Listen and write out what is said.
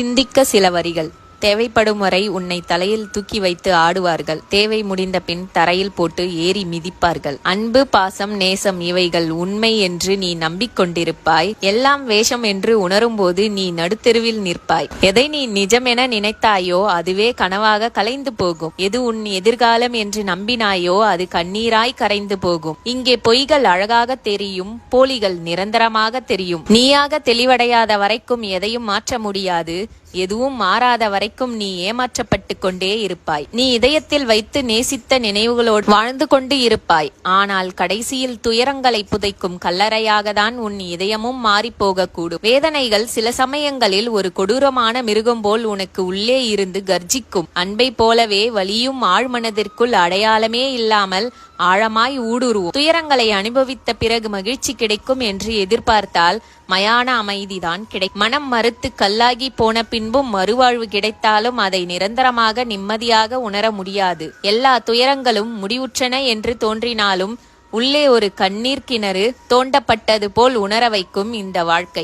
சிந்திக்க சில வரிகள். தேவைப்படும் வரை உன்னை தலையில் தூக்கி வைத்து ஆடுவார்கள். தேவை முடிந்த பின் தரையில் போட்டு ஏறி மிதிப்பார்கள். அன்பு, பாசம், நேசம் இவைகள் உண்மை என்று நீ நம்பிக்கொண்டிருப்பாய். எல்லாம் வேஷம் என்று உணரும்போது நீ நடுத்தெருவில் நிற்பாய். எதை நீ நிஜமென நினைத்தாயோ அதுவே கனவாக கலைந்து போகும். எது உன் எதிர்காலம் என்று நம்பினாயோ அது கண்ணீராய் கரைந்து போகும். இங்கே பொய்கள் அழகாக தெரியும், போலிகள் நிரந்தரமாக தெரியும். நீயாக தெளிவடையாத வரைக்கும் எதையும் மாற்ற முடியாது. எதுவும் மாறாத வரைக்கும் நீ ஏமாற்றப்பட்டு கொண்டே இருப்பாய். நீ இதயத்தில் வைத்து நேசித்த நினைவுகளோடு வாழ்ந்து கொண்டு இருப்பாய். ஆனால் கடைசியில் துயரங்களை புதைக்கும் கல்லறையாக தான் உன் இதயமும் மாறி போகக்கூடும். வேதனைகள் சில சமயங்களில் ஒரு கொடூரமான மிருகம் போல் உனக்கு உள்ளே இருந்து கர்ஜிக்கும். அன்பை போலவே வலியும் ஆழ்மனதிற்குள் அடையாளமே இல்லாமல் ஆழமாய் ஊடுருவும். துயரங்களை அனுபவித்த பிறகு மகிழ்ச்சி கிடைக்கும் என்று எதிர்பார்த்தால் மயான அமைதிதான் கிடைக்கும். மனம் மறுத்து கல்லாகி போன பின்பும் மறுவாழ்வு கிடைத்தாலும் அதை நிரந்தரமாக நிம்மதியாக உணர முடியாது. எல்லா துயரங்களும் முடிவுற்றன என்று தோன்றினாலும் உள்ளே ஒரு கண்ணீர் கிணறு தோண்டப்பட்டது போல் உணர வைக்கும் இந்த வாழ்க்கை.